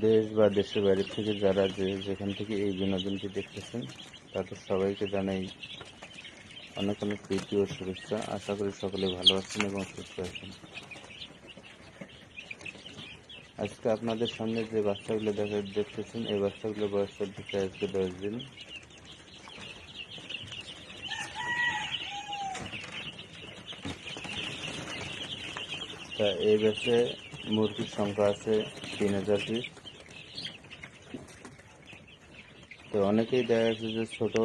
দেশ বা দেশের বাইরে থেকে যারা যেখান থেকে এই বিনোদনটি দেখতেছেন তাদের সবাইকে জানাই অনেক অনেক প্রীতি ও শুভেচ্ছা। আশা করি সকলে ভালো আছেন এবং সুস্থ আছেন। আজকে আপনাদের সামনে যে বাচ্চাগুলো দেখতেছেন এই বাচ্চাগুলোর বয়স চলতেছে আজকে 10 দিন। তা এই ব্যাচে মুরগির সংখ্যা আছে 3000 পিস। তো অনেকেই দেখা যাচ্ছে যে ছোট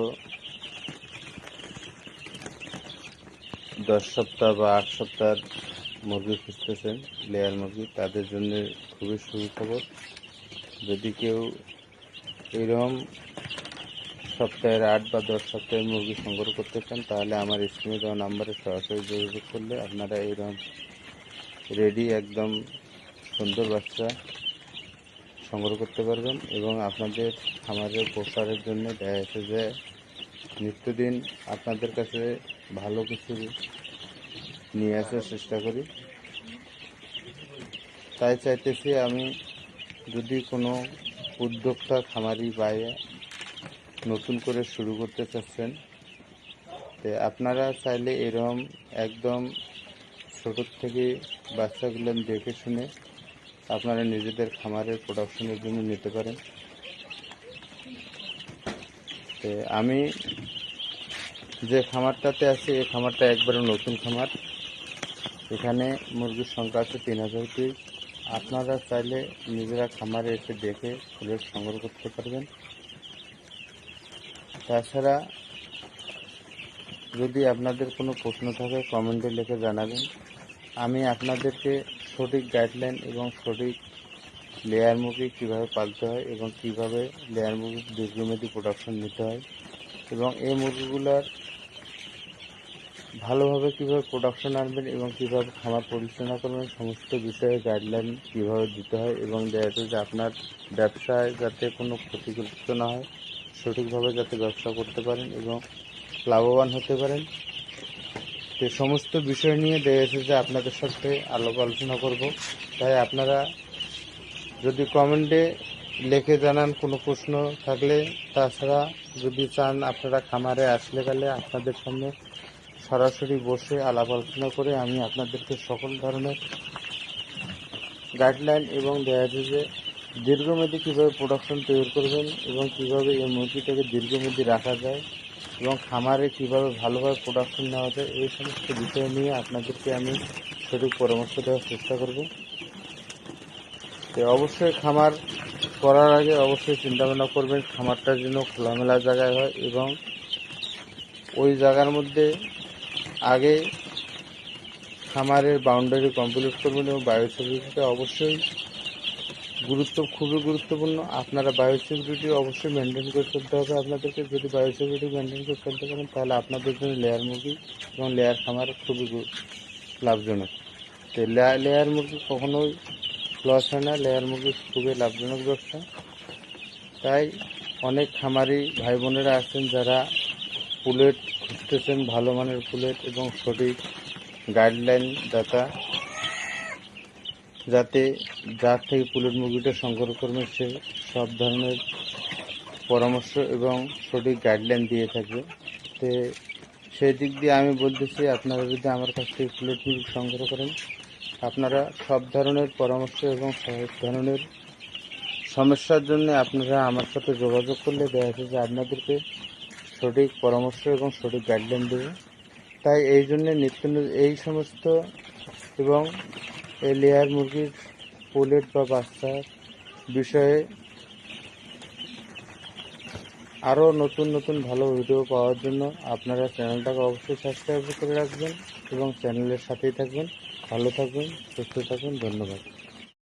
10 সপ্তাহ বা 8 সপ্তাহের মুরগি খুঁজতেছেন, লেয়ার মুরগি, তাদের জন্য খুবই সুখবর। যদি কেউ এরকম সপ্তাহের 8 বা 10 সপ্তাহের মুরগি সংগ্রহ করতে চান তাহলে আমার স্ক্রিনে দেওয়া নাম্বারে সরাসরি যোগাযোগ করলে আপনারা এইরকম রেডি একদম সুন্দর বাচ্চা সংগ্রহ করতে পারবেন এবং আপনাদের খামারের প্রসারের জন্য দেখা যাচ্ছে যে নিত্যদিন আপনাদের কাছে ভালো কিছু নিয়ে আসার চেষ্টা করি। তাই চাইতেছি আমি, যদি কোনো উদ্যোক্তা খামারি বাইরে নতুন করে শুরু করতে চাচ্ছেন, তো আপনারা চাইলে এরকম একদম ছোটোর থেকে বাচ্চাগুলো দেখে শুনে আপনারা নিজেদের খামারের প্রোডাকশনের জন্য নিতে পারেন। তো আমি যে খামারটাতে আছি এই খামারটা একবারে নতুন খামার। এখানে মুরগির সংখ্যা আছে 3000 পিস। আপনারা চাইলে নিজেরা খামারে এসে দেখে ফুলের সংগ্রহ করতে পারবেন। তাছাড়া যদি আপনাদের কোনো প্রশ্ন থাকে কমেন্টে লিখে জানাবেন। আমি আপনাদেরকে সঠিক গাইডলাইন এবং সঠিক লেয়ার মুরগি কীভাবে পালতে হয় এবং কীভাবে লেয়ার মুরগির দীর্ঘমেয়াদী প্রোডাকশন নিতে হয় এবং এই মুরগিগুলোর ভালোভাবে কীভাবে প্রোডাকশন আনবেন এবং কীভাবে খামার পরিচালনা করবেন সমস্ত বিষয়ে গাইডলাইন কীভাবে দিতে হয় এবং দেখা যাচ্ছে যে আপনার ব্যবসায় যাতে কোনো ক্ষতিগ্রস্ত না হয়, সঠিকভাবে যাতে ব্যবসা করতে পারেন এবং লাভবান হতে পারেন, সে সমস্ত বিষয় নিয়ে দেখা যাচ্ছে যে আপনাদের সাথে আলোচনা করব। তাই আপনারা যদি কমেন্টে লিখে জানান কোনো প্রশ্ন থাকলে, তাছাড়া যদি চান আপনারা খামারে আসলে গেলে আপনাদের সামনে সরাসরি বসে আলাপ আলোচনা করে আমি আপনাদেরকে সকল ধরনের গাইডলাইন এবং দেখা যাচ্ছে যে দীর্ঘমেয়াদী কীভাবে প্রোডাকশন তৈরি করবেন এবং কীভাবে এই মুরগিটাকে দীর্ঘমেয়াদী রাখা যায় এবং খামারে কীভাবে ভালোভাবে প্রোডাকশন নেওয়া যায় এই সমস্ত বিষয় নিয়ে আপনাদেরকে আমি সঠিক পরামর্শ দেওয়ার চেষ্টা করব। তো অবশ্যই খামার করার আগে অবশ্যই চিন্তাভাবনা করবেন খামারটা যেন খোলামেলা জায়গায় হয় এবং ওই জায়গার মধ্যে আগে খামারের বাউন্ডারি কমপ্লিট করবেন এবং বায়োসিকিউরিটিটা অবশ্যই খুবই গুরুত্বপূর্ণ। আপনারা বায়োসিকিউরিটি অবশ্যই মেনটেন করে চলতে হবে আপনাদেরকে। যদি বায়োসিকিউরিটি মেনটেন করে চলতে পারেন তাহলে আপনাদের জন্য লেয়ার মুরগি এবং লেয়ার খামার খুবই লাভজনক। তো লেয়ার মুরগি কখনোই লস হয় না, লেয়ার মুরগি খুবই লাভজনক ব্যবসা। তাই অনেক খামারি ভাই বোনেরা আছেন যারা পুলেট খুঁজতেছেন, ভালো মানের পুলেট এবং সঠিক গাইডলাইন দাতা, যাতে যার থেকে পুলেট মুরগিটা সংগ্রহ করবেন সে সব ধরনের পরামর্শ এবং সঠিক গাইডলাইন দিয়ে থাকবে। তো সেই দিক দিয়ে আমি বলতেছি, আপনারা যদি আমার কাছ থেকে পুলেট মুরগি সংগ্রহ করেন আপনারা সব ধরনের পরামর্শ এবং সব ধরনের সমস্যার জন্য আপনারা আমার সাথে যোগাযোগ করলে দেখা যাচ্ছে যে আপনাদেরকে সঠিক পরামর্শ এবং সঠিক গাইডলাইন দেবে। তাই এই জন্যে এই সমস্ত এবং এই লেয়ার মুরগির পোলেট বা বাচ্চার বিষয়ে আরও নতুন নতুন ভালো ভিডিও পাওয়ার জন্য আপনারা চ্যানেলটাকে অবশ্যই সাবস্ক্রাইব করে রাখবেন এবং চ্যানেলের সাথেই থাকবেন। ভালো থাকবেন, সুস্থ থাকবেন। ধন্যবাদ।